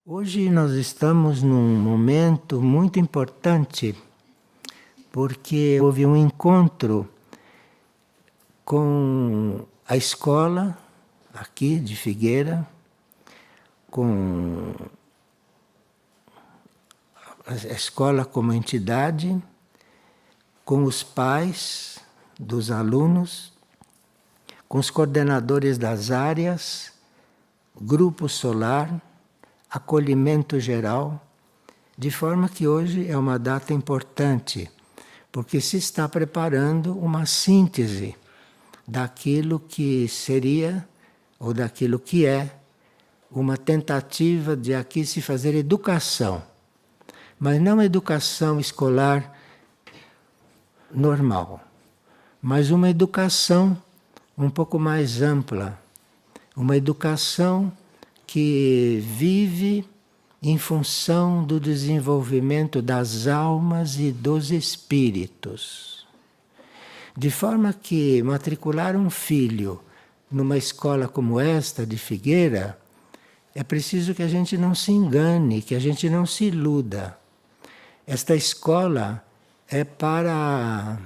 Hoje nós estamos num momento muito importante porque houve um encontro com a escola aqui de Figueira, com a escola como entidade, com os pais dos alunos, com os coordenadores das áreas, grupo solar, acolhimento geral, de forma que hoje é uma data importante, porque se está preparando uma síntese daquilo que seria, ou daquilo que é, uma tentativa de aqui se fazer educação, mas não educação escolar normal, mas uma educação um pouco mais ampla, uma educação que vive em função do desenvolvimento das almas e dos espíritos. De forma que matricular um filho numa escola como esta de Figueira, é preciso que a gente não se engane, que a gente não se iluda. Esta escola é para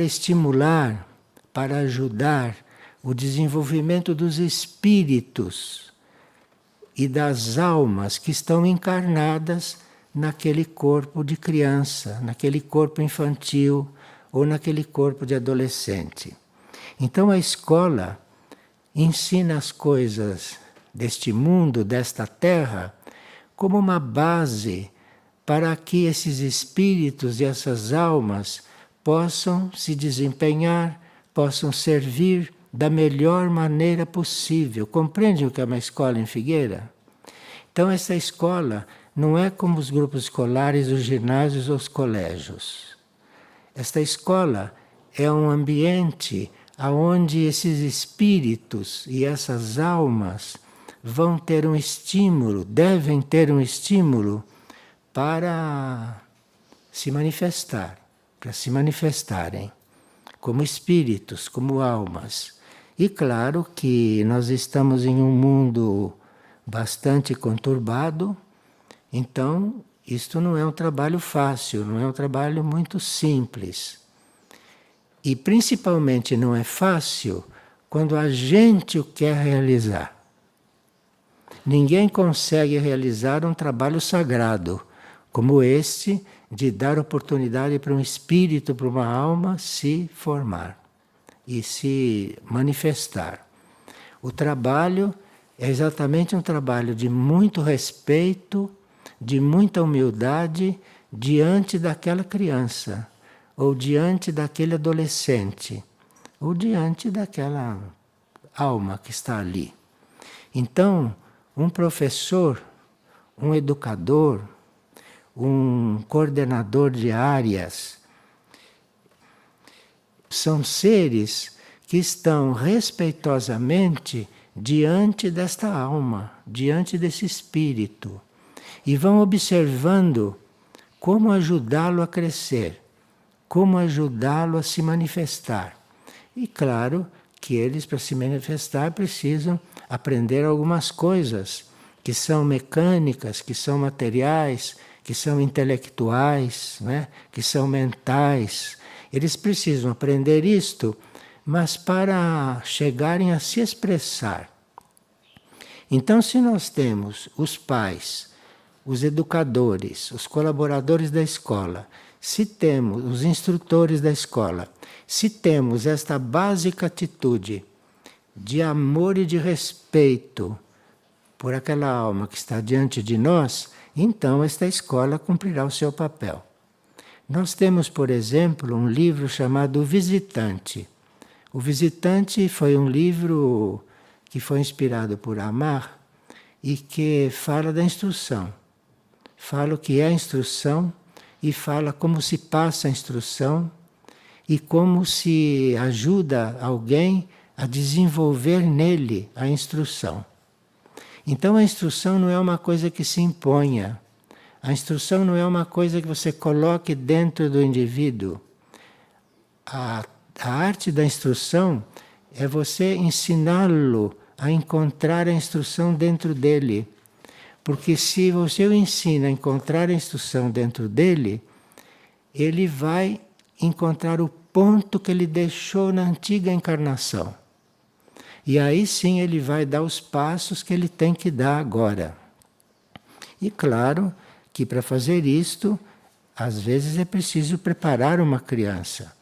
estimular, para ajudar o desenvolvimento dos espíritos e das almas que estão encarnadas naquele corpo de criança, naquele corpo infantil ou naquele corpo de adolescente. Então a escola ensina as coisas deste mundo, desta terra, como uma base para que esses espíritos e essas almas possam se desempenhar, possam servir da melhor maneira possível. Compreende o que é uma escola em Figueira? Então essa escola não é como os grupos escolares, os ginásios ou os colégios. Esta escola é um ambiente onde esses espíritos e essas almas vão ter um estímulo, devem ter um estímulo para se manifestar, para se manifestarem como espíritos, como almas. E claro que nós estamos em um mundo bastante conturbado, então isto não é um trabalho fácil, não é um trabalho muito simples. E principalmente não é fácil quando a gente o quer realizar. Ninguém consegue realizar um trabalho sagrado como este de dar oportunidade para um espírito, para uma alma se formar e se manifestar. O trabalho é exatamente um trabalho de muito respeito, de muita humildade diante daquela criança, ou diante daquele adolescente, ou diante daquela alma que está ali. Então, um professor, um educador, um coordenador de áreas, são seres que estão respeitosamente diante desta alma, diante desse espírito, e vão observando como ajudá-lo a crescer, como ajudá-lo a se manifestar. E claro que eles, para se manifestar, precisam aprender algumas coisas que são mecânicas, que são materiais, que são intelectuais, né? Que são mentais. Eles precisam aprender isto, mas para chegarem a se expressar. Então, se nós temos os pais, os educadores, os colaboradores da escola, se temos os instrutores da escola, se temos esta básica atitude de amor e de respeito por aquela alma que está diante de nós, então esta escola cumprirá o seu papel. Nós temos, por exemplo, um livro chamado O Visitante. O Visitante foi um livro que foi inspirado por Amar e que fala da instrução. Fala o que é a instrução e fala como se passa a instrução e como se ajuda alguém a desenvolver nele a instrução. Então a instrução não é uma coisa que se imponha. A instrução não é uma coisa que você coloque dentro do indivíduo. A arte da instrução é você ensiná-lo a encontrar a instrução dentro dele. Porque se você o ensina a encontrar a instrução dentro dele, ele vai encontrar o ponto que ele deixou na antiga encarnação. E aí sim ele vai dar os passos que ele tem que dar agora. E claro que para fazer isto, às vezes é preciso preparar uma criança.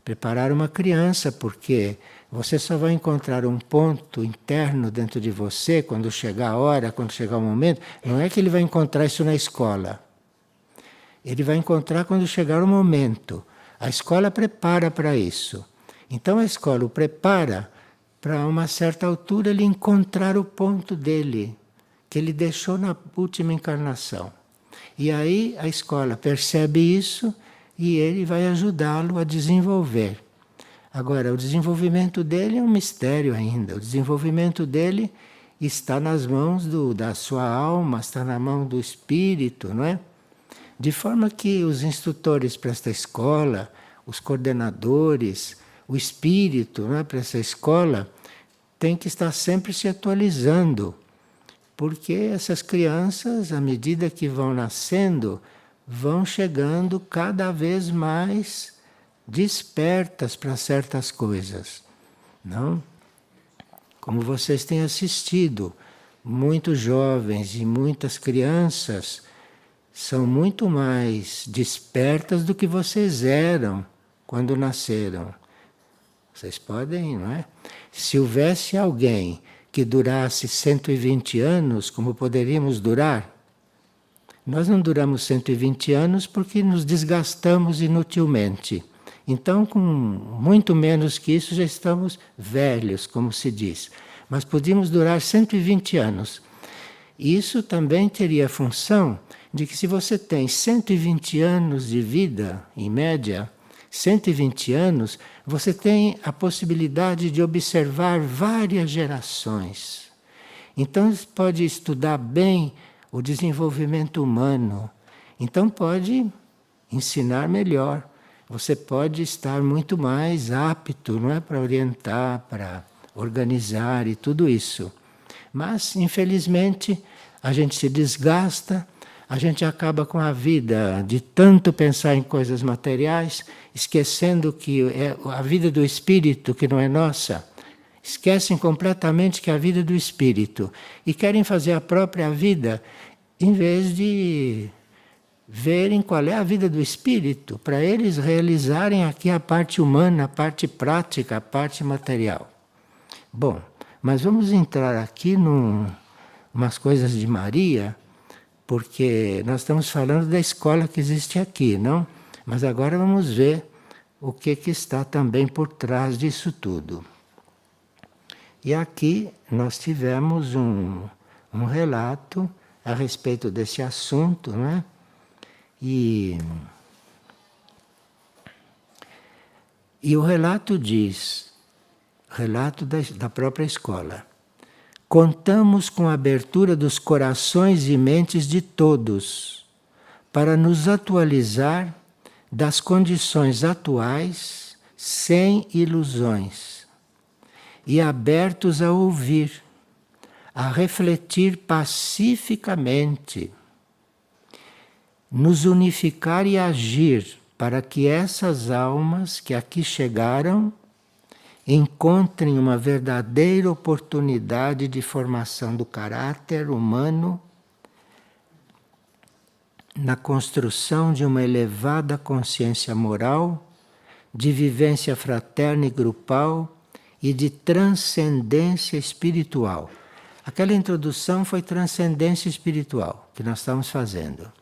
Preparar uma criança porque você só vai encontrar um ponto interno dentro de você quando chegar a hora, quando chegar o momento. Não é que ele vai encontrar isso na escola. Ele vai encontrar quando chegar o momento. A escola prepara para isso. Então a escola o prepara para uma certa altura ele encontrar o ponto dele, que ele deixou na última encarnação. E aí a escola percebe isso e ele vai ajudá-lo a desenvolver. Agora, o desenvolvimento dele é um mistério ainda. O desenvolvimento dele está nas mãos da sua alma, está na mão do espírito, não é? De forma que os instrutores para esta escola, os coordenadores, o espírito, não é, para essa escola, tem que estar sempre se atualizando. Porque essas crianças, à medida que vão nascendo, vão chegando cada vez mais despertas para certas coisas, não? Como vocês têm assistido, muitos jovens e muitas crianças são muito mais despertas do que vocês eram quando nasceram. Vocês podem, não é? Se houvesse alguém que durasse 120 anos, como poderíamos durar? Nós não duramos 120 anos porque nos desgastamos inutilmente. Então, com muito menos que isso, já estamos velhos, como se diz. Mas podíamos durar 120 anos. Isso também teria a função de que se você tem 120 anos de vida, em média, 120 anos, você tem a possibilidade de observar várias gerações. Então, você pode estudar bem o desenvolvimento humano. Então, pode ensinar melhor. Você pode estar muito mais apto, não é, para orientar, para organizar e tudo isso. Mas, infelizmente, a gente se desgasta, a gente acaba com a vida de tanto pensar em coisas materiais, esquecendo que é a vida do espírito, que não é nossa. Esquecem completamente que é a vida do espírito e querem fazer a própria vida em vez de verem qual é a vida do espírito, para eles realizarem aqui a parte humana, a parte prática, a parte material. Bom, mas vamos entrar aqui umas coisas de Maria, porque nós estamos falando da escola que existe aqui, não? Mas agora vamos ver o que está também por trás disso tudo. E aqui nós tivemos um relato a respeito desse assunto, não é? E o relato diz, relato da própria escola: contamos com a abertura dos corações e mentes de todos para nos atualizar das condições atuais sem ilusões e abertos a ouvir, a refletir pacificamente, nos unificar e agir para que essas almas que aqui chegaram encontrem uma verdadeira oportunidade de formação do caráter humano na construção de uma elevada consciência moral, de vivência fraterna e grupal e de transcendência espiritual. Aquela introdução foi transcendência espiritual que nós estamos fazendo.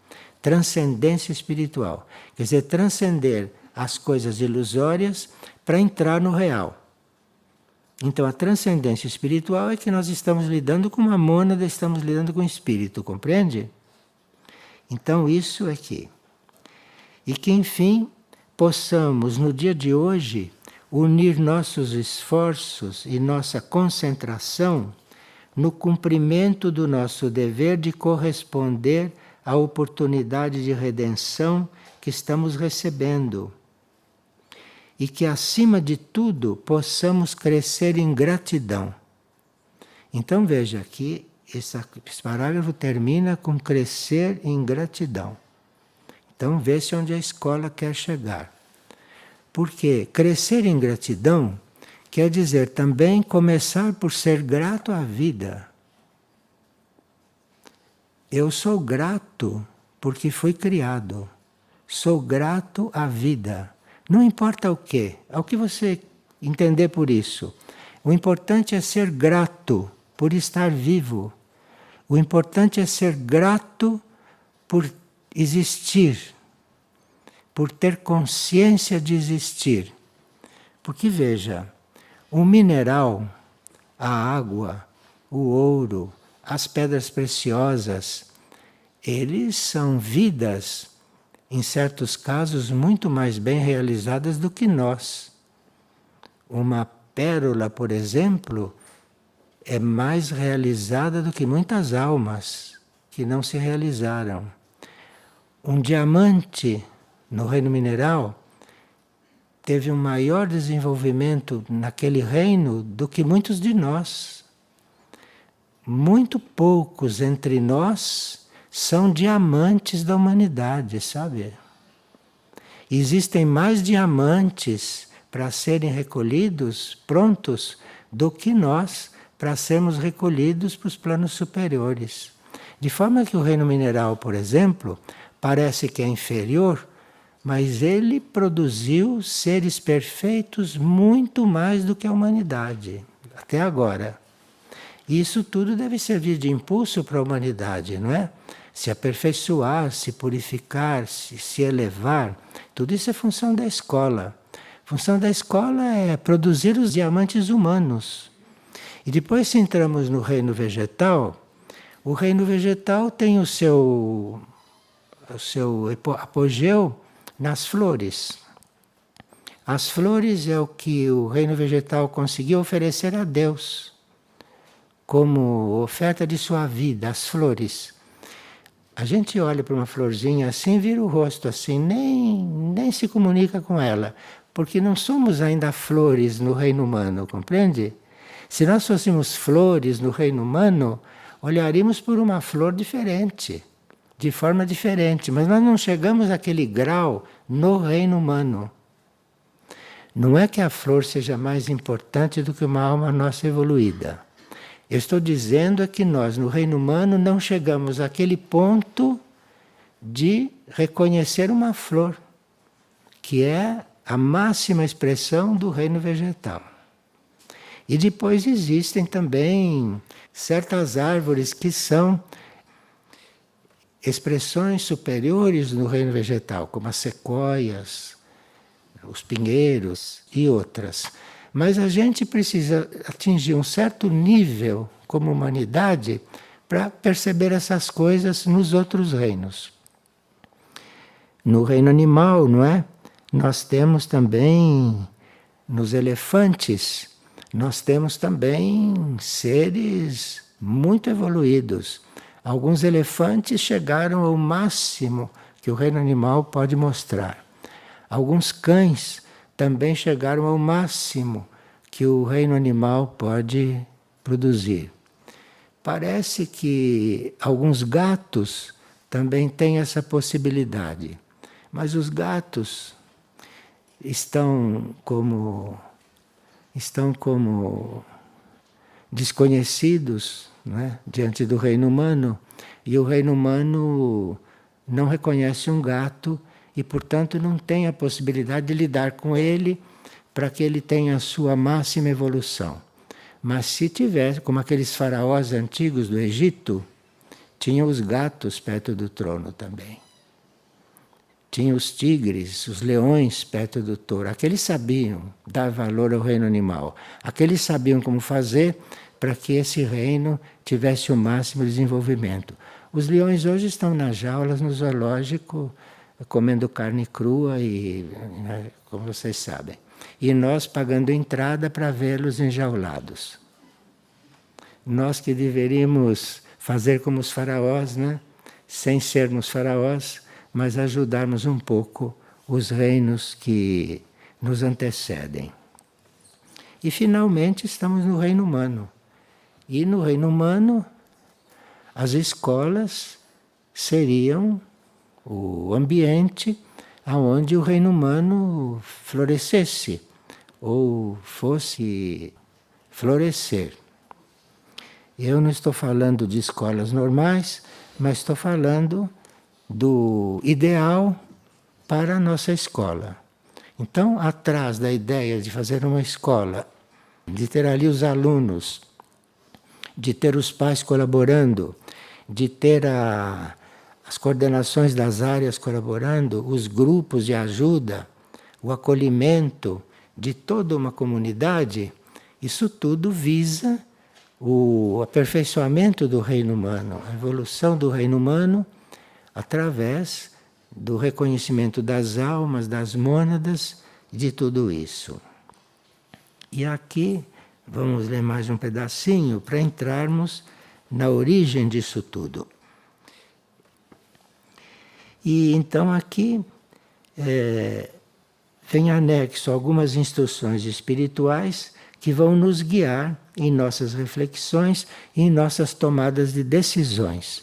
Transcendência espiritual. Quer dizer, transcender as coisas ilusórias para entrar no real. Então, a transcendência espiritual é que nós estamos lidando com uma mônada, estamos lidando com o espírito, compreende? Então, isso é que. E que, enfim, possamos, no dia de hoje, unir nossos esforços e nossa concentração no cumprimento do nosso dever de corresponder à oportunidade de redenção que estamos recebendo. E que, acima de tudo, possamos crescer em gratidão. Então, veja que esse parágrafo termina com crescer em gratidão. Então vê-se onde a escola quer chegar. Porque crescer em gratidão quer dizer também começar por ser grato à vida. Eu sou grato porque fui criado. Sou grato à vida. Não importa o quê, ao que você entender por isso. O importante é ser grato por estar vivo. O importante é ser grato por existir, por ter consciência de existir. Porque veja, o mineral, a água, o ouro, as pedras preciosas, eles são vidas, em certos casos, muito mais bem realizadas do que nós. Uma pérola, por exemplo, é mais realizada do que muitas almas que não se realizaram. Um diamante no reino mineral teve um maior desenvolvimento naquele reino do que muitos de nós. Muito poucos entre nós são diamantes da humanidade, sabe? Existem mais diamantes para serem recolhidos, prontos, do que nós para sermos recolhidos para os planos superiores. De forma que o reino mineral, por exemplo, parece que é inferior, mas ele produziu seres perfeitos muito mais do que a humanidade, até agora. E isso tudo deve servir de impulso para a humanidade, não é? Se aperfeiçoar, se purificar, se elevar, tudo isso é função da escola. A função da escola é produzir os diamantes humanos. E depois, se entramos no reino vegetal, o reino vegetal tem o seu apogeu nas flores. As flores é o que o reino vegetal conseguiu oferecer a Deus como oferta de sua vida, as flores. A gente olha para uma florzinha assim, vira o rosto assim, nem se comunica com ela, porque não somos ainda flores no reino humano, compreende? Se nós fôssemos flores no reino humano, olharíamos por uma flor diferente, de forma diferente, mas nós não chegamos àquele grau no reino humano. Não é que a flor seja mais importante do que uma alma nossa evoluída. Eu estou dizendo é que nós, no reino humano, não chegamos àquele ponto de reconhecer uma flor, que é a máxima expressão do reino vegetal. E depois existem também certas árvores que são expressões superiores no reino vegetal, como as sequoias, os pinheiros e outras. Mas a gente precisa atingir um certo nível como humanidade para perceber essas coisas nos outros reinos. No reino animal, não é? Nós temos também, nos elefantes, nós temos também seres muito evoluídos. Alguns elefantes chegaram ao máximo que o reino animal pode mostrar. Alguns cães também chegaram ao máximo que o reino animal pode produzir. Parece que alguns gatos também têm essa possibilidade, mas os gatos estão como desconhecidos, não é? Diante do reino humano, e o reino humano não reconhece um gato e, portanto, não tem a possibilidade de lidar com ele para que ele tenha a sua máxima evolução. Mas se tivesse, como aqueles faraós antigos do Egito, tinham os gatos perto do trono também. Tinha os tigres, os leões perto do touro. Aqueles sabiam dar valor ao reino animal. Aqueles sabiam como fazer para que esse reino tivesse o máximo desenvolvimento. Os leões hoje estão nas jaulas, no zoológico, comendo carne crua, né, como vocês sabem. E nós pagando entrada para vê-los enjaulados. Nós que deveríamos fazer como os faraós, né? Sem sermos faraós, mas ajudarmos um pouco os reinos que nos antecedem. E finalmente estamos no reino humano. E no reino humano as escolas seriam o ambiente aonde o reino humano florescesse ou fosse florescer. Eu não estou falando de escolas normais, mas estou falando do ideal para a nossa escola. Então, atrás da ideia de fazer uma escola, de ter ali os alunos, de ter os pais colaborando, de ter as coordenações das áreas colaborando, os grupos de ajuda, o acolhimento de toda uma comunidade, isso tudo visa o aperfeiçoamento do reino humano, a evolução do reino humano através do reconhecimento das almas, das mônadas, de tudo isso. E aqui vamos ler mais um pedacinho para entrarmos na origem disso tudo. E então aqui vem anexo algumas instruções espirituais que vão nos guiar em nossas reflexões e em nossas tomadas de decisões.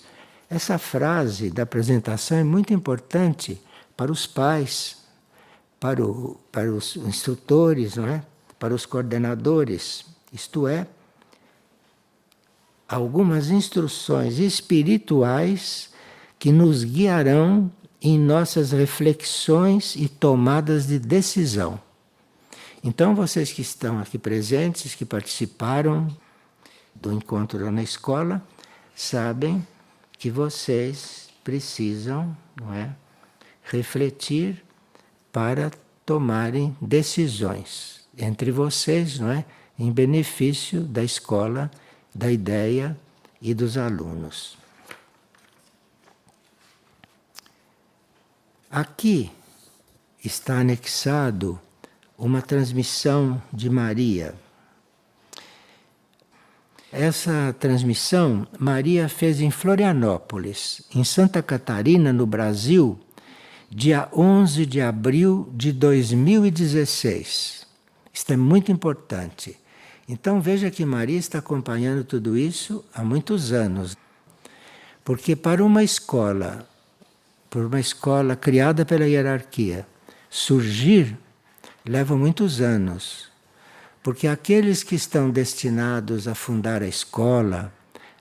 Essa frase da apresentação é muito importante para os pais, para os instrutores, não é? Para os coordenadores, isto é, algumas instruções espirituais que nos guiarão em nossas reflexões e tomadas de decisão. Então, vocês que estão aqui presentes, que participaram do encontro na escola, sabem que vocês precisam, não é, refletir para tomarem decisões entre vocês, não é, em benefício da escola, da ideia e dos alunos. Aqui está anexado uma transmissão de Maria. Essa transmissão Maria fez em Florianópolis, em Santa Catarina, no Brasil, dia 11 de abril de 2016. Isto é muito importante. Então veja que Maria está acompanhando tudo isso há muitos anos. Porque para uma escola, por uma escola criada pela hierarquia, surgir leva muitos anos. Porque aqueles que estão destinados a fundar a escola,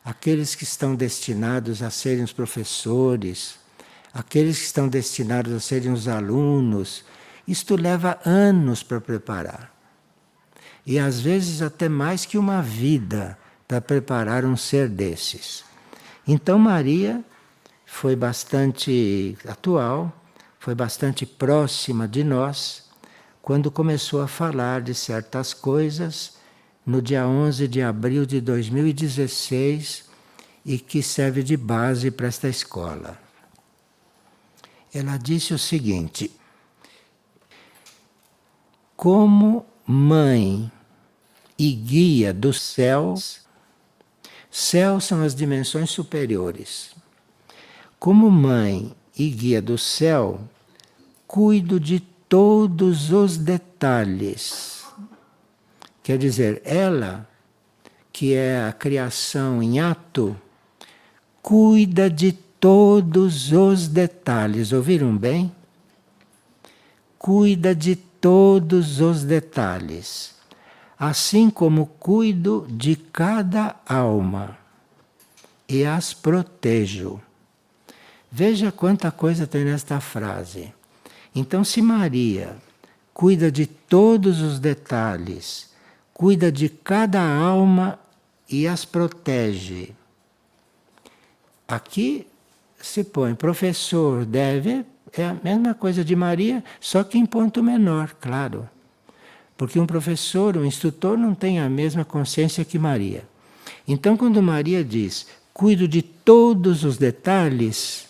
aqueles que estão destinados a serem os professores, aqueles que estão destinados a serem os alunos, isto leva anos para preparar. E às vezes até mais que uma vida para preparar um ser desses. Então Maria foi bastante atual, foi bastante próxima de nós, quando começou a falar de certas coisas no dia 11 de abril de 2016 e que serve de base para esta escola. Ela disse o seguinte: como mãe e guia dos céus, céus são as dimensões superiores. Como mãe e guia do céu, cuido de todos os detalhes. Quer dizer, ela, que é a criação em ato, cuida de todos os detalhes. Ouviram bem? Cuida de todos os detalhes. Assim como cuido de cada alma e as protejo. Veja quanta coisa tem nesta frase. Então, se Maria cuida de todos os detalhes, cuida de cada alma e as protege, aqui se põe professor, deve, é a mesma coisa de Maria, só que em ponto menor, claro. Porque um professor, um instrutor não tem a mesma consciência que Maria. Então, quando Maria diz, cuido de todos os detalhes,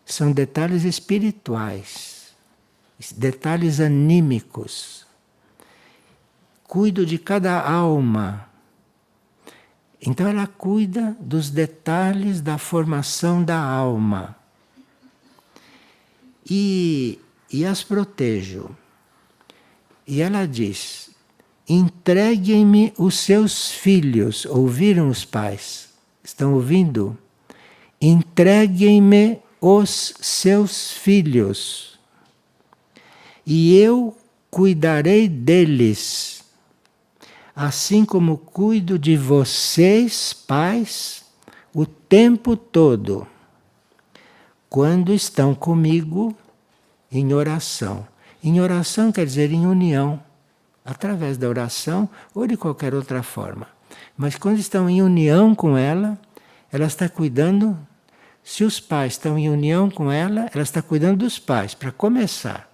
são detalhes espirituais, detalhes anímicos. Cuido de cada alma. Então ela cuida dos detalhes da formação da alma. E as protejo. E ela diz, entreguem-me os seus filhos. Ouviram os pais? Estão ouvindo? Entreguem-me os seus filhos, e eu cuidarei deles, assim como cuido de vocês, pais, o tempo todo, quando estão comigo em oração. Em oração quer dizer em união, através da oração ou de qualquer outra forma. Mas quando estão em união com ela está cuidando. Se os pais estão em união com ela está cuidando dos pais, para começar.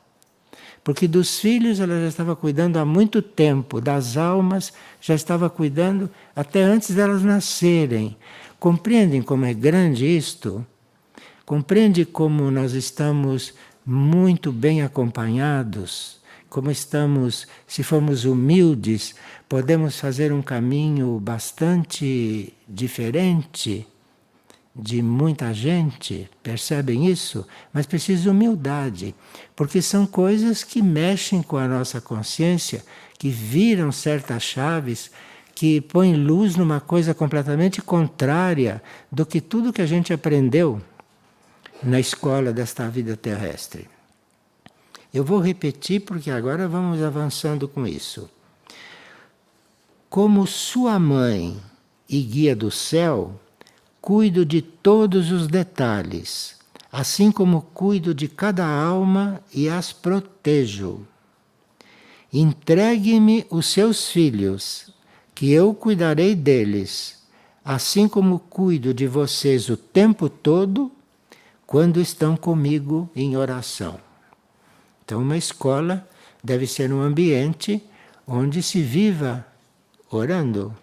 Porque dos filhos ela já estava cuidando há muito tempo, das almas já estava cuidando até antes delas nascerem. Compreendem como é grande isto? Compreende como nós estamos muito bem acompanhados? Como estamos, se formos humildes, podemos fazer um caminho bastante diferente de muita gente, percebem isso? Mas precisa de humildade, porque são coisas que mexem com a nossa consciência, que viram certas chaves, que põem luz numa coisa completamente contrária do que tudo que a gente aprendeu na escola desta vida terrestre. Eu vou repetir porque agora vamos avançando com isso. Como sua mãe e guia do céu, cuido de todos os detalhes, assim como cuido de cada alma e as protejo. Entregue-me os seus filhos, que eu cuidarei deles, assim como cuido de vocês o tempo todo, quando estão comigo em oração. Então, uma escola deve ser um ambiente onde se viva orando.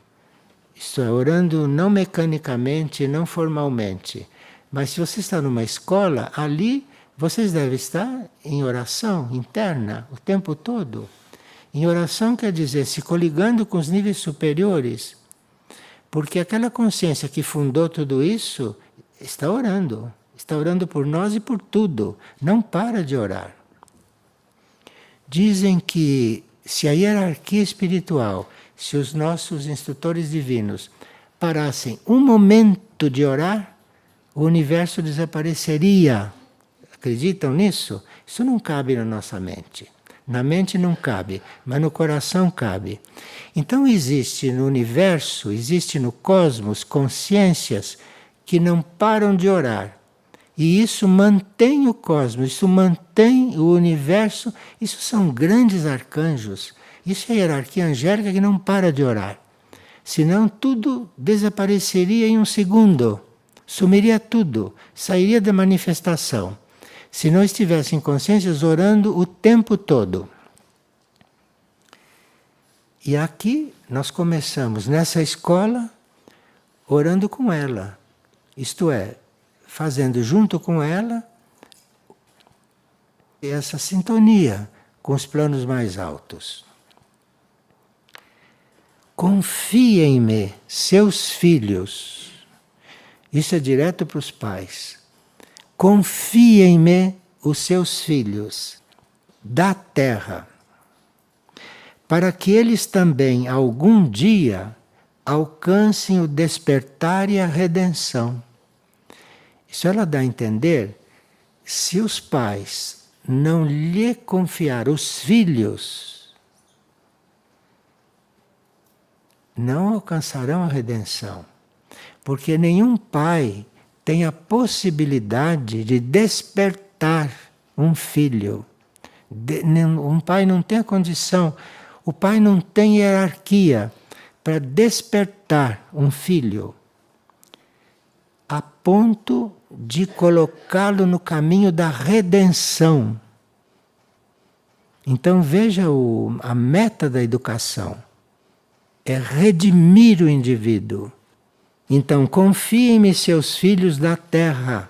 Isto é, orando não mecanicamente, não formalmente. Mas se você está numa escola, ali vocês devem estar em oração interna o tempo todo. Em oração quer dizer se coligando com os níveis superiores. Porque aquela consciência que fundou tudo isso está orando. Está orando por nós e por tudo. Não para de orar. Dizem que se a hierarquia espiritual, se os nossos instrutores divinos parassem um momento de orar, o universo desapareceria. Acreditam nisso? Isso não cabe na nossa mente. Na mente não cabe, mas no coração cabe. Então existe no universo, existe no cosmos consciências que não param de orar. E isso mantém o cosmos, isso mantém o universo, isso são grandes arcanjos. Isso é a hierarquia angélica que não para de orar. Senão tudo desapareceria em um segundo. Sumiria tudo, sairia da manifestação. Se não estivessem consciências orando o tempo todo. E aqui nós começamos nessa escola orando com ela. Isto é, fazendo junto com ela essa sintonia com os planos mais altos. Confiem-me, seus filhos. Isso é direto para os pais. Confiem-me, os seus filhos, da terra, para que eles também algum dia alcancem o despertar e a redenção. Isso ela dá a entender, se os pais não lhe confiar os filhos, não alcançarão a redenção. Porque nenhum pai tem a possibilidade de despertar um filho. Um pai não tem a condição, o pai não tem hierarquia para despertar um filho a ponto de colocá-lo no caminho da redenção. Então veja a meta da educação. É redimir o indivíduo. Então confiem-me seus filhos da terra.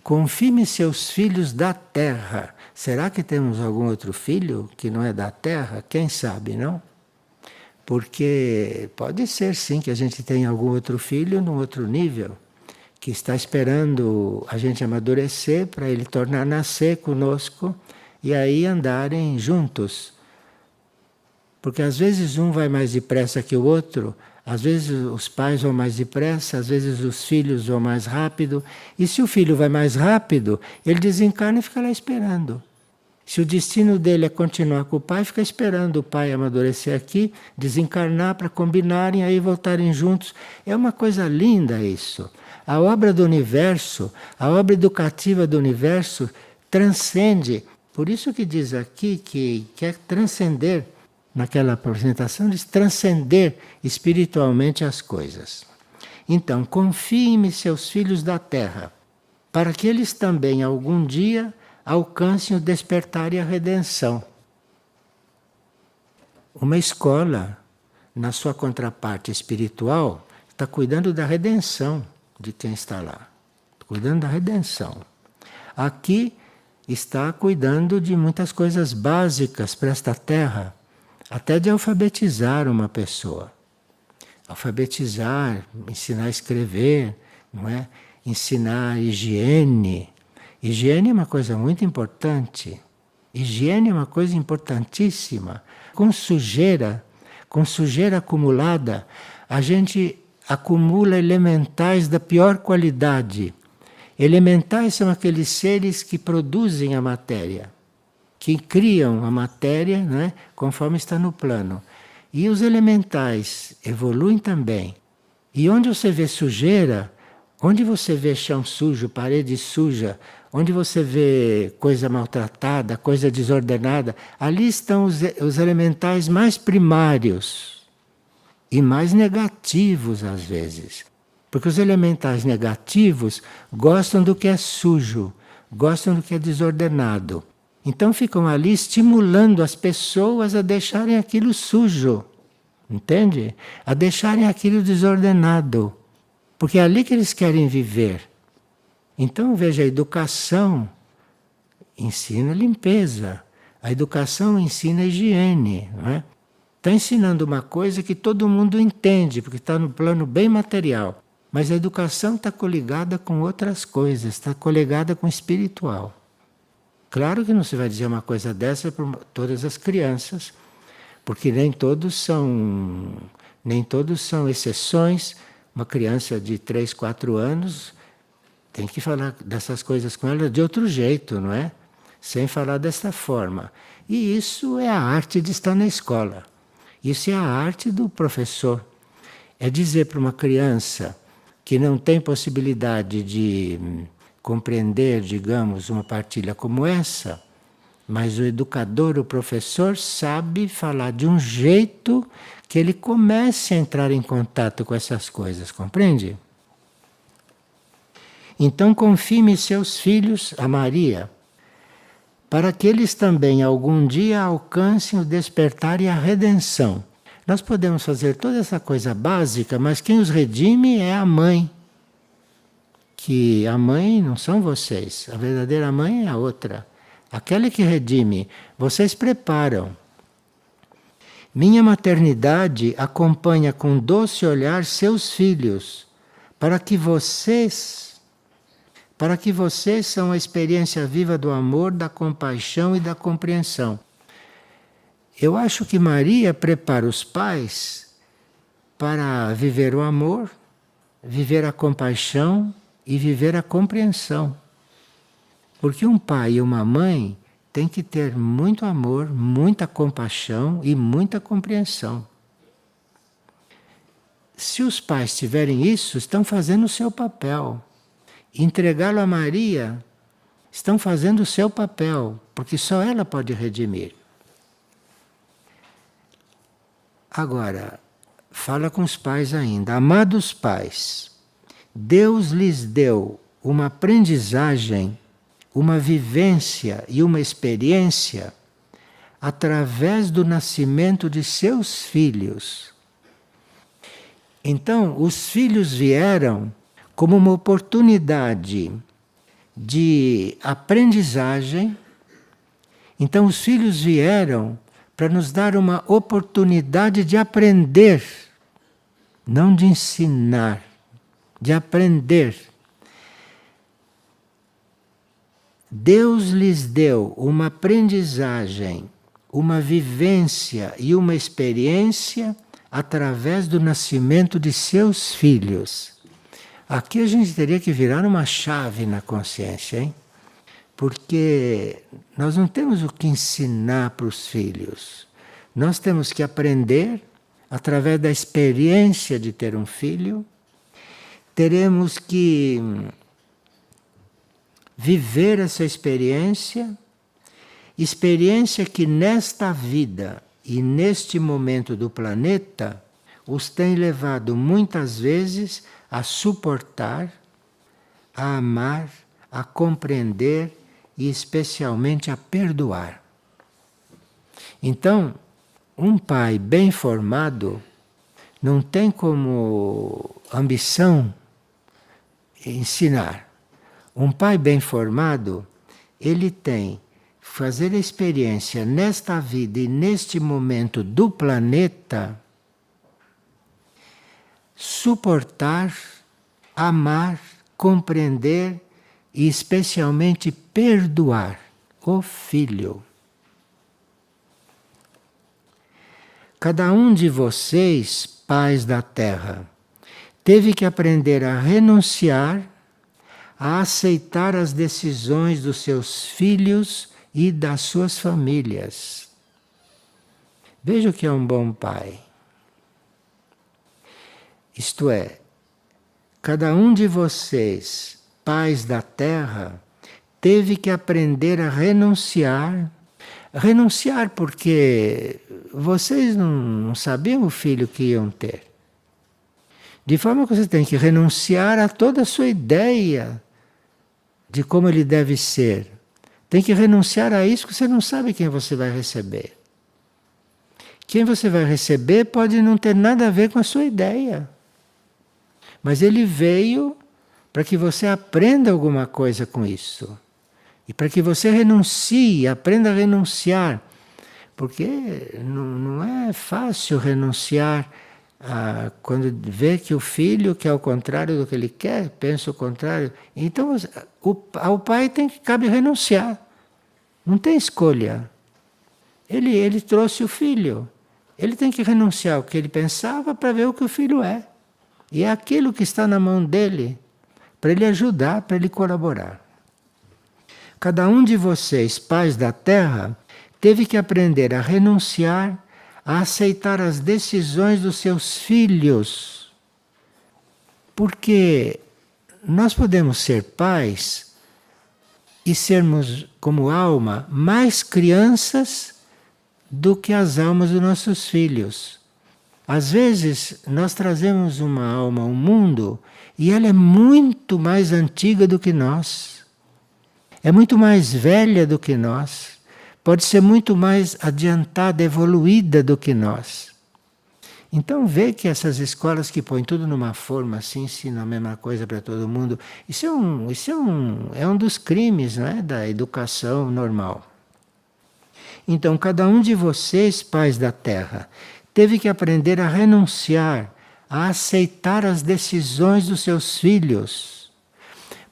Confie-me seus filhos da terra. Será que temos algum outro filho que não é da terra? Quem sabe, não? Porque pode ser sim que a gente tenha algum outro filho num outro nível, que está esperando a gente amadurecer para ele tornar a nascer conosco e aí andarem juntos. Porque às vezes um vai mais depressa que o outro Às vezes os pais vão mais depressa, às vezes os filhos vão mais rápido. E se o filho vai mais rápido, ele desencarna e fica lá esperando. Se o destino dele é continuar com o pai, fica esperando o pai amadurecer aqui, desencarnar para combinarem, aí voltarem juntos. É uma coisa linda isso. A obra do universo, a obra educativa do universo transcende. Por isso que diz aqui que quer transcender, naquela apresentação, diz transcender espiritualmente as coisas. Então, confiem-me, seus filhos da terra, para que eles também algum dia alcancem o despertar e a redenção. Uma escola, na sua contraparte espiritual, está cuidando da redenção de quem está lá. Cuidando da redenção. Aqui está cuidando de muitas coisas básicas para esta terra, até de alfabetizar uma pessoa. Alfabetizar, ensinar a escrever, não é? Ensinar higiene. Higiene é uma coisa muito importante. Higiene é uma coisa importantíssima. Com sujeira acumulada, a gente acumula elementais da pior qualidade. Elementais são aqueles seres que produzem a matéria, que criam a matéria, né, conforme está no plano. E os elementais evoluem também. E onde você vê sujeira, onde você vê chão sujo, parede suja, onde você vê coisa maltratada, coisa desordenada, ali estão os elementais mais primários e mais negativos às vezes. Porque os elementais negativos gostam do que é sujo, gostam do que é desordenado. Então ficam ali estimulando as pessoas a deixarem aquilo sujo, entende? A deixarem aquilo desordenado, porque é ali que eles querem viver. Então veja, a educação ensina limpeza, a educação ensina higiene, não é? Está ensinando uma coisa que todo mundo entende, porque está no plano bem material. Mas a educação está coligada com outras coisas, está coligada com o espiritual. Claro que não se vai dizer uma coisa dessa para todas as crianças, porque nem todos são exceções. Uma criança de 3, 4 anos tem que falar dessas coisas com ela de outro jeito, não é? Sem falar desta forma. E isso é a arte de estar na escola. Isso é a arte do professor. É dizer para uma criança que não tem possibilidade de compreender, digamos, uma partilha como essa, mas o educador, o professor, sabe falar de um jeito que ele comece a entrar em contato com essas coisas, compreende? Então confirme seus filhos a Maria, para que eles também algum dia alcancem o despertar e a redenção. Nós podemos fazer toda essa coisa básica, mas quem os redime é a mãe. Que a mãe não são vocês, a verdadeira mãe é a outra. Aquela que redime, vocês preparam. Minha maternidade acompanha com doce olhar seus filhos, para que vocês são a experiência viva do amor, da compaixão e da compreensão. Eu acho que Maria prepara os pais para viver o amor, viver a compaixão e viver a compreensão. Porque um pai e uma mãe têm que ter muito amor, muita compaixão e muita compreensão. Se os pais tiverem isso, estão fazendo o seu papel. Entregá-lo a Maria, estão fazendo o seu papel, porque só ela pode redimir. Agora, fala com os pais ainda. Amados pais, Deus lhes deu uma aprendizagem, uma vivência e uma experiência através do nascimento de seus filhos. Então, os filhos vieram como uma oportunidade de aprendizagem. Então, os filhos vieram para nos dar uma oportunidade de aprender, não de ensinar, de aprender. Deus lhes deu uma aprendizagem, uma vivência e uma experiência através do nascimento de seus filhos. Aqui a gente teria que virar uma chave na consciência, hein? Porque nós não temos o que ensinar para os filhos. Nós temos que aprender através da experiência de ter um filho. Teremos que viver essa experiência que nesta vida e neste momento do planeta os tem levado muitas vezes a suportar, a amar, a compreender e especialmente a perdoar. Então, um pai bem formado não tem como ambição ensinar. Um pai bem formado, ele tem fazer a experiência nesta vida e neste momento do planeta, suportar, amar, compreender e especialmente perdoar o filho. Cada um de vocês, pais da terra, teve que aprender a renunciar, a aceitar as decisões dos seus filhos e das suas famílias. Veja o que é um bom pai. Isto é, cada um de vocês, pais da terra, teve que aprender a renunciar. Renunciar porque vocês não sabiam o filho que iam ter. De forma que você tem que renunciar a toda a sua ideia de como ele deve ser. Tem que renunciar a isso, que você não sabe quem você vai receber. Quem você vai receber pode não ter nada a ver com a sua ideia. Mas ele veio para que você aprenda alguma coisa com isso. E para que você renuncie, aprenda a renunciar. Porque não é fácil renunciar quando vê que o filho quer o contrário do que ele quer, pensa o contrário. Então, ao pai cabe renunciar. Não tem escolha. Ele trouxe o filho. Ele tem que renunciar ao que ele pensava para ver o que o filho é. E é aquilo que está na mão dele, para ele ajudar, para ele colaborar. Cada um de vocês, pais da terra, teve que aprender a renunciar, a aceitar as decisões dos seus filhos. Porque nós podemos ser pais e sermos, como alma, mais crianças do que as almas dos nossos filhos. Às vezes, nós trazemos uma alma ao mundo e ela é muito mais antiga do que nós. É muito mais velha do que nós. Pode ser muito mais adiantada, evoluída do que nós. Então vê que essas escolas que põem tudo numa forma assim, ensinam a mesma coisa para todo mundo, isso é um dos crimes, não é, da educação normal. Então cada um de vocês, pais da terra, teve que aprender a renunciar, a aceitar as decisões dos seus filhos.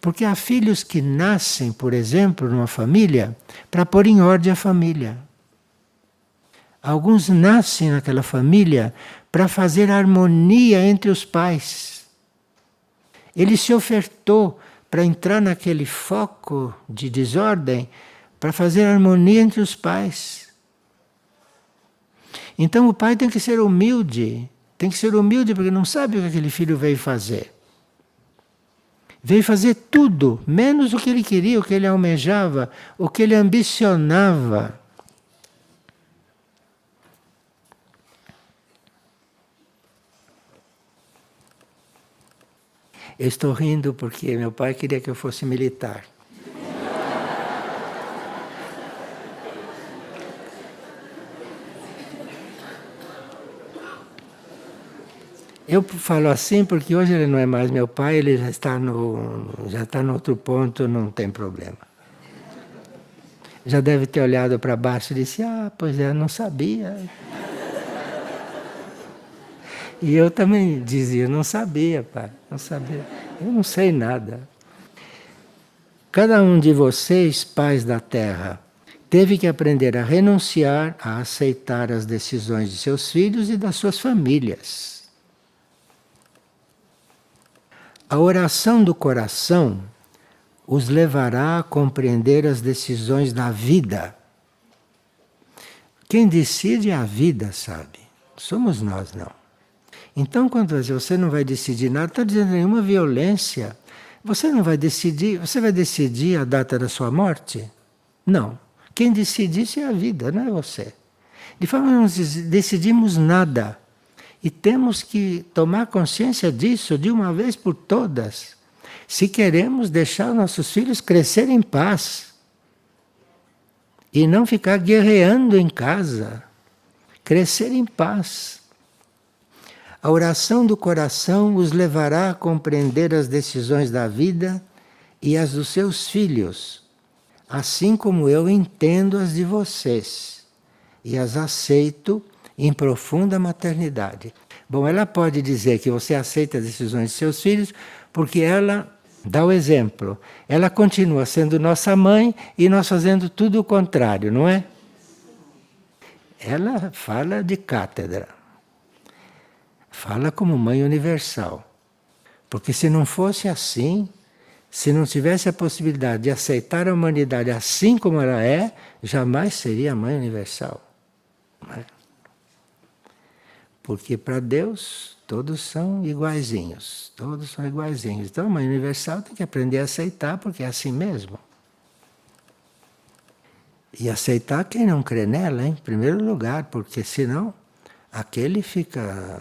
Porque há filhos que nascem, por exemplo, numa família, para pôr em ordem a família. Alguns nascem naquela família para fazer harmonia entre os pais. Ele se ofertou para entrar naquele foco de desordem, para fazer harmonia entre os pais. Então o pai tem que ser humilde porque não sabe o que aquele filho veio fazer. Veio fazer tudo, menos o que ele queria, o que ele almejava, o que ele ambicionava. Eu estou rindo porque meu pai queria que eu fosse militar. Eu falo assim porque hoje ele não é mais meu pai, ele já está no outro ponto, não tem problema. Já deve ter olhado para baixo e disse, pois é, não sabia. E eu também dizia, não sabia, pai, não sabia. Eu não sei nada. Cada um de vocês, pais da terra, teve que aprender a renunciar, a aceitar as decisões de seus filhos e das suas famílias. A oração do coração os levará a compreender as decisões da vida. Quem decide é a vida, sabe? Somos nós, não. Então, quando você não vai decidir nada, está dizendo nenhuma violência. Você não vai decidir, você vai decidir a data da sua morte? Não. Quem decide isso é a vida, não é você. De forma que não decidimos nada. E temos que tomar consciência disso de uma vez por todas. Se queremos deixar nossos filhos crescer em paz. E não ficar guerreando em casa. Crescer em paz. A oração do coração os levará a compreender as decisões da vida e as dos seus filhos, assim como eu entendo as de vocês, e as aceito em profunda maternidade. Bom, ela pode dizer que você aceita as decisões de seus filhos porque ela dá o exemplo. Ela continua sendo nossa mãe e nós fazendo tudo o contrário, não é? Ela fala de cátedra. Fala como mãe universal. Porque se não fosse assim, se não tivesse a possibilidade de aceitar a humanidade assim como ela é, jamais seria mãe universal. Não é? Porque para Deus todos são iguaizinhos. Todos são iguaizinhos. Então a mãe universal tem que aprender a aceitar, porque é assim mesmo. E aceitar quem não crê nela, em primeiro lugar, porque senão aquele fica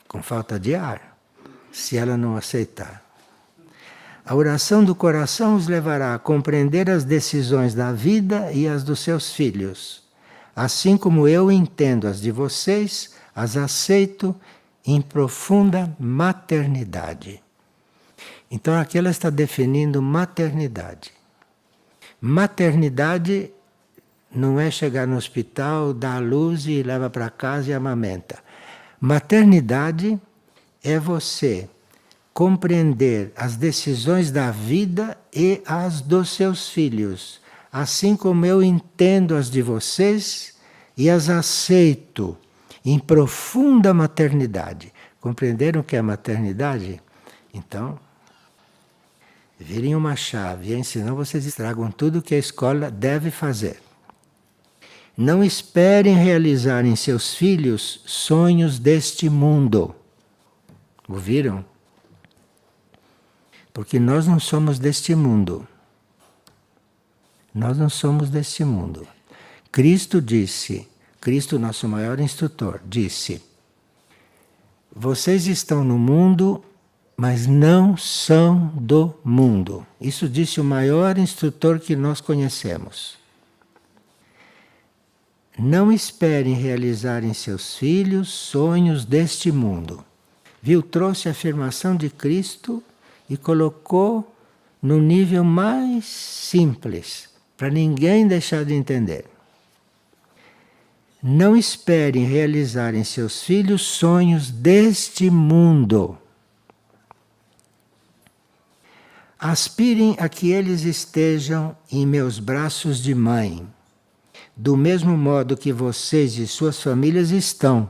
com falta de ar, se ela não aceitar. A oração do coração os levará a compreender as decisões da vida e as dos seus filhos. Assim como eu entendo as de vocês, as aceito em profunda maternidade. Então aqui ela está definindo maternidade. Maternidade não é chegar no hospital, dar a luz e leva para casa e amamenta. Maternidade é você compreender as decisões da vida e as dos seus filhos, assim como eu entendo as de vocês e as aceito em profunda maternidade. Compreenderam o que é maternidade? Então, virem uma chave, hein? Senão vocês estragam tudo o que a escola deve fazer. Não esperem realizar em seus filhos sonhos deste mundo. Ouviram? Porque nós não somos deste mundo. Nós não somos deste mundo. Cristo disse, Cristo, nosso maior instrutor, disse: vocês estão no mundo, mas não são do mundo. Isso disse o maior instrutor que nós conhecemos. Não esperem realizar em seus filhos sonhos deste mundo. Viu? Trouxe a afirmação de Cristo e colocou no nível mais simples, para ninguém deixar de entender. Não esperem realizar em seus filhos sonhos deste mundo. Aspirem a que eles estejam em meus braços de mãe, do mesmo modo que vocês e suas famílias estão,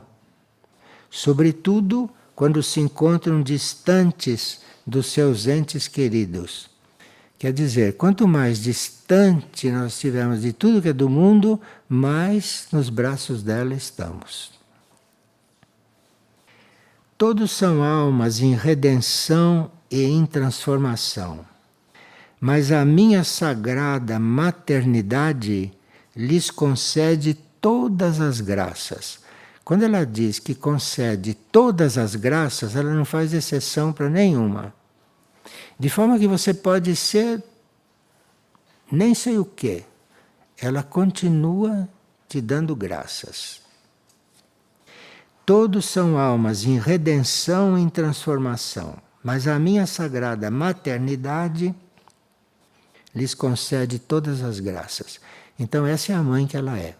sobretudo quando se encontram distantes dos seus entes queridos. Quer dizer, quanto mais distante nós estivermos de tudo que é do mundo, mais nos braços dela estamos. Todos são almas em redenção e em transformação, mas a minha sagrada maternidade lhes concede todas as graças. Quando ela diz que concede todas as graças, ela não faz exceção para nenhuma. De forma que você pode ser nem sei o quê. Ela continua te dando graças. Todos são almas em redenção e em transformação, mas a minha sagrada maternidade lhes concede todas as graças. Então essa é a mãe que ela é.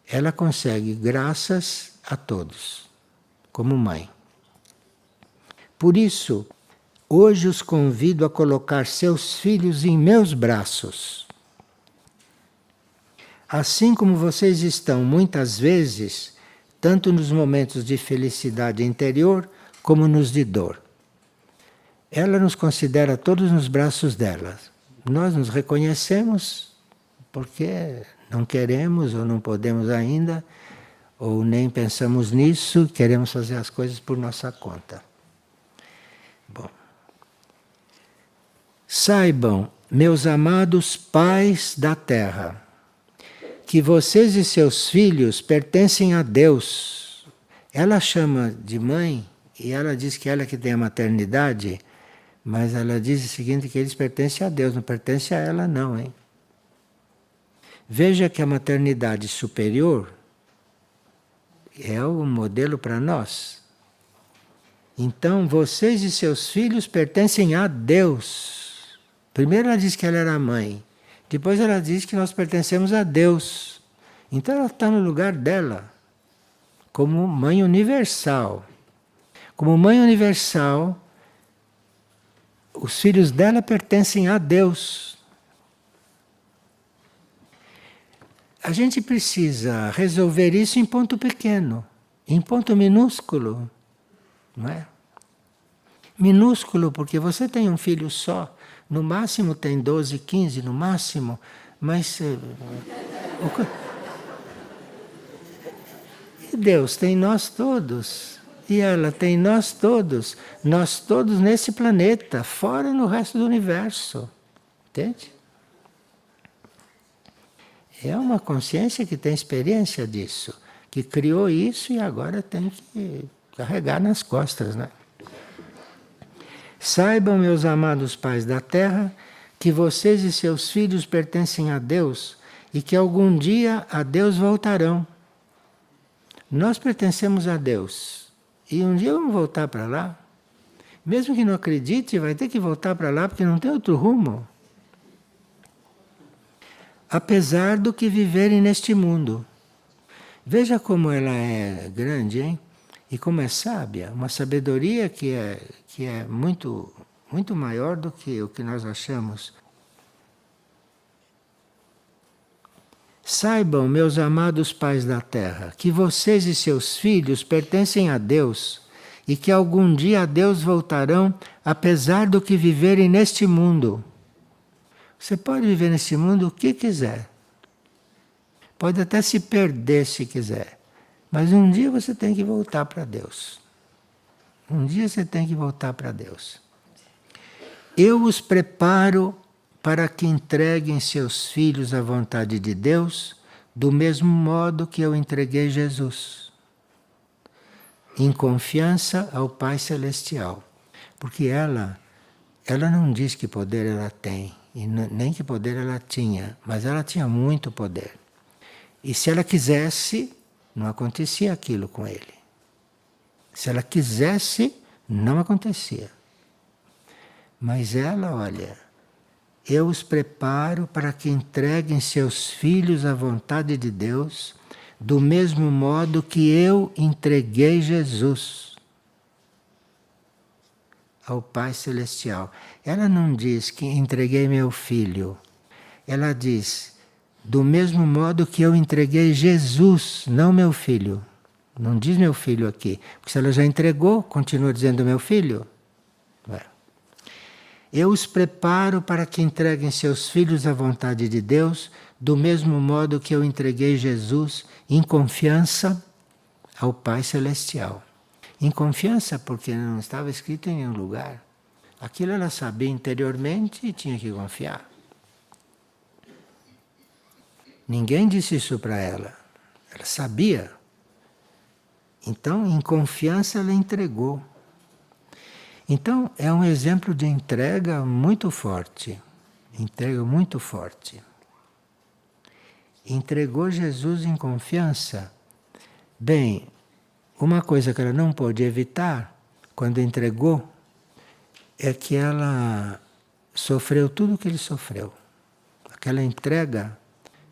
Ela consegue graças a todos, como mãe. Por isso, hoje os convido a colocar seus filhos em meus braços. assim como vocês estão muitas vezes, tanto nos momentos de felicidade interior como nos de dor. Ela nos considera todos nos braços dela. Nós nos reconhecemos porque não queremos ou não podemos ainda, ou nem pensamos nisso, queremos fazer as coisas por nossa conta. Bom. Saibam, meus amados pais da terra, que vocês e seus filhos pertencem a Deus. Ela chama de mãe e ela diz que ela que tem a maternidade, mas ela diz o seguinte, que eles pertencem a Deus, não pertencem a ela não, hein? Veja que a maternidade superior é o modelo para nós. Então, vocês e seus filhos pertencem a Deus. Primeiro ela diz que ela era mãe. Depois ela diz que nós pertencemos a Deus. Então ela está no lugar dela, como mãe universal. Como mãe universal, os filhos dela pertencem a Deus. A gente precisa resolver isso em ponto pequeno, em ponto minúsculo, não é? Minúsculo porque você tem um filho só, no máximo tem 12, 15 no máximo, mas e Deus tem nós todos, e ela tem nós todos nesse planeta, fora no resto do universo, entende? É uma consciência que tem experiência disso, que criou isso e agora tem que carregar nas costas, né? Saibam, meus amados pais da terra, que vocês e seus filhos pertencem a Deus e que algum dia a Deus voltarão. Nós pertencemos a Deus e um dia vamos voltar para lá. Mesmo que não acredite, vai ter que voltar para lá porque não tem outro rumo. Apesar do que viverem neste mundo. Veja como ela é grande, hein? E como é sábia. Uma sabedoria que é muito, muito maior do que o que nós achamos. Saibam, meus amados pais da terra, que vocês e seus filhos pertencem a Deus e que algum dia a Deus voltarão, apesar do que viverem neste mundo. Você pode viver nesse mundo o que quiser. Pode até se perder se quiser. Mas um dia você tem que voltar para Deus. Um dia você tem que voltar para Deus. Eu os preparo para que entreguem seus filhos à vontade de Deus, do mesmo modo que eu entreguei Jesus. Em confiança ao Pai Celestial. Porque ela não diz que poder ela tem. E nem que poder ela tinha, mas ela tinha muito poder. E se ela quisesse, não acontecia aquilo com ele. Se ela quisesse, não acontecia. Mas ela, olha, eu os preparo para que entreguem seus filhos à vontade de Deus, do mesmo modo que eu entreguei Jesus ao Pai Celestial. Ela não diz que entreguei meu filho. Ela diz, do mesmo modo que eu entreguei Jesus, não meu filho. Não diz meu filho aqui. Porque se ela já entregou, continua dizendo meu filho. Eu os preparo para que entreguem seus filhos à vontade de Deus, do mesmo modo que eu entreguei Jesus em confiança ao Pai Celestial. Em confiança, porque não estava escrito em nenhum lugar. Aquilo ela sabia interiormente e tinha que confiar. Ninguém disse isso para ela. Ela sabia. Então, em confiança, ela entregou. Então, é um exemplo de entrega muito forte. Entrega muito forte. Entregou Jesus em confiança. Bem, uma coisa que ela não pôde evitar, quando entregou, é que ela sofreu tudo o que ele sofreu. Aquela entrega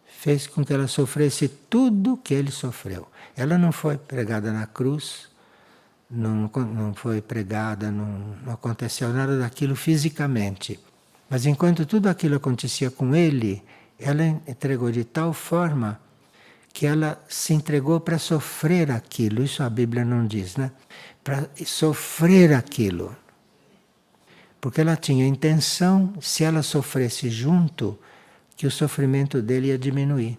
fez com que ela sofresse tudo o que ele sofreu. Ela não foi pregada na cruz, não foi pregada, não aconteceu nada daquilo fisicamente. Mas enquanto tudo aquilo acontecia com ele, ela entregou de tal forma que ela se entregou para sofrer aquilo. Isso a Bíblia não diz, né? Para sofrer aquilo. Porque ela tinha a intenção, se ela sofresse junto, que o sofrimento dele ia diminuir.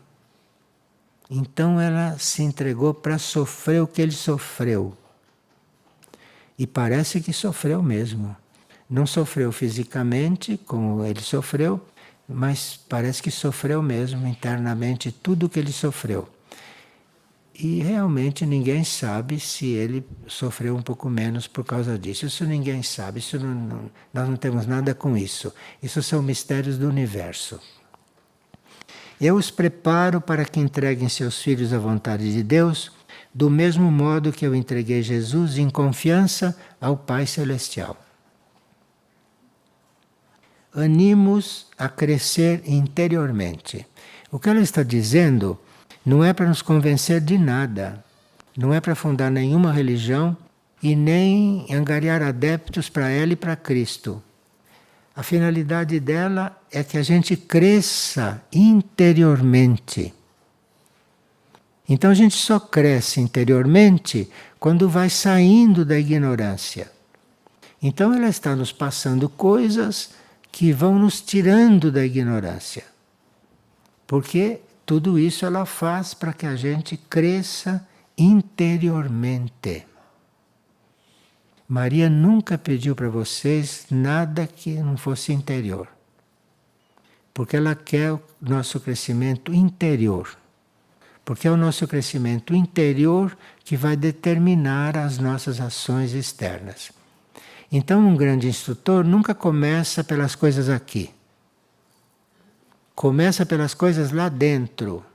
Então ela se entregou para sofrer o que ele sofreu. E parece que sofreu mesmo. Não sofreu fisicamente, como ele sofreu, mas parece que sofreu mesmo internamente tudo o que ele sofreu. E realmente ninguém sabe se ele sofreu um pouco menos por causa disso. Isso ninguém sabe, nós não temos nada com isso. Isso são mistérios do universo. Eu os preparo para que entreguem seus filhos à vontade de Deus, do mesmo modo que eu entreguei Jesus em confiança ao Pai Celestial. Animo-os a crescer interiormente. O que ela está dizendo não é para nos convencer de nada, não é para fundar nenhuma religião e nem angariar adeptos para ela e para Cristo. A finalidade dela é que a gente cresça interiormente. Então a gente só cresce interiormente quando vai saindo da ignorância. Então ela está nos passando coisas que vão nos tirando da ignorância. Porque tudo isso ela faz para que a gente cresça interiormente. Maria nunca pediu para vocês nada que não fosse interior. Porque ela quer o nosso crescimento interior. Porque é o nosso crescimento interior que vai determinar as nossas ações externas. Então, um grande instrutor nunca começa pelas coisas aqui. Começa pelas coisas lá dentro.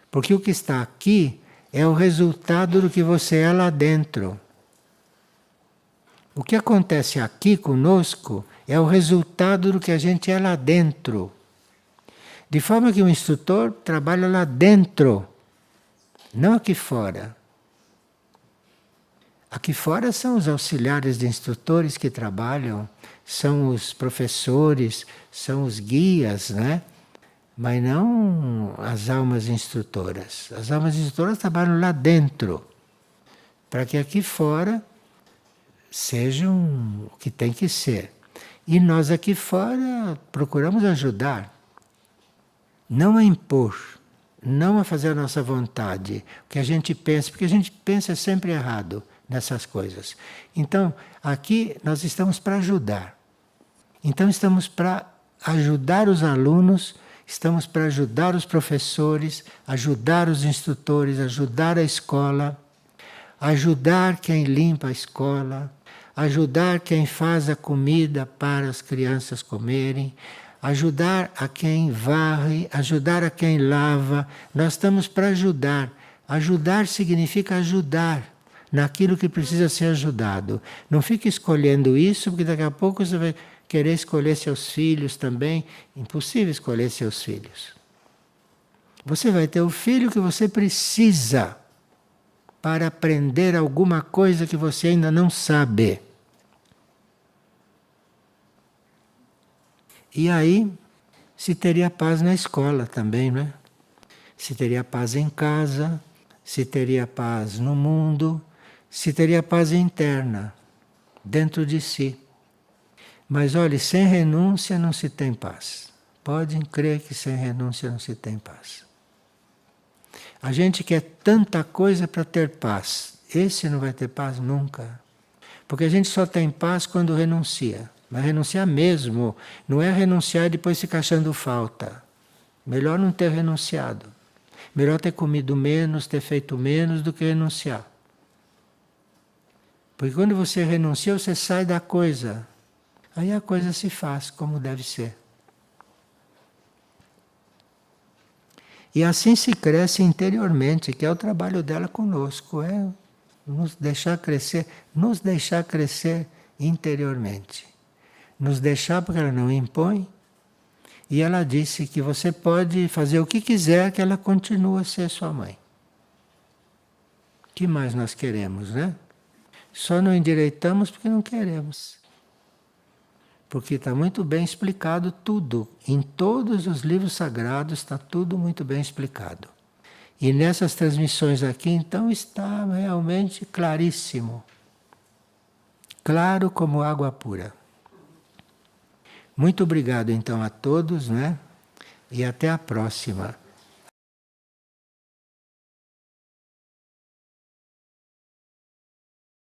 Porque o que está aqui é o resultado do que você é lá dentro. O que acontece aqui conosco é o resultado do que a gente é lá dentro. De forma que o instrutor trabalha lá dentro, não aqui fora. Aqui fora são os auxiliares de instrutores que trabalham, são os professores, são os guias, né? Mas não as almas instrutoras. As almas instrutoras trabalham lá dentro, para que aqui fora sejam o que tem que ser. E nós aqui fora procuramos ajudar, não a impor, não a fazer a nossa vontade, o que a gente pensa, porque a gente pensa sempre errado nessas coisas. Então, aqui nós estamos para ajudar. Então, estamos para ajudar os alunos, estamos para ajudar os professores, ajudar os instrutores, ajudar a escola, ajudar quem limpa a escola, ajudar quem faz a comida para as crianças comerem, ajudar a quem varre, ajudar a quem lava. Nós estamos para ajudar. Ajudar significa ajudar naquilo que precisa ser ajudado. Não fique escolhendo isso, porque daqui a pouco você vai querer escolher seus filhos também. Impossível escolher seus filhos. Você vai ter o filho que você precisa para aprender alguma coisa que você ainda não sabe. E aí se teria paz na escola também, não é? Se teria paz em casa, se teria paz no mundo, se teria paz interna, dentro de si. Mas olhe, sem renúncia não se tem paz. Podem crer que sem renúncia não se tem paz. A gente quer tanta coisa para ter paz. Esse não vai ter paz nunca. Porque a gente só tem paz quando renuncia. Mas renunciar mesmo. Não é renunciar e depois ficar achando falta. Melhor não ter renunciado. Melhor ter comido menos, ter feito menos do que renunciar. Porque quando você renuncia, você sai da coisa. Aí a coisa se faz como deve ser. E assim se cresce interiormente, que é o trabalho dela conosco, é nos deixar crescer interiormente. Nos deixar porque ela não impõe, e ela disse que você pode fazer o que quiser, que ela continua a ser sua mãe. O que mais nós queremos, né? Só não endireitamos porque não queremos. porque está muito bem explicado tudo. Em todos os livros sagrados está tudo muito bem explicado. E nessas transmissões aqui, então, está realmente claríssimo. Claro como água pura. Muito obrigado, então, a todos, né? E até a próxima.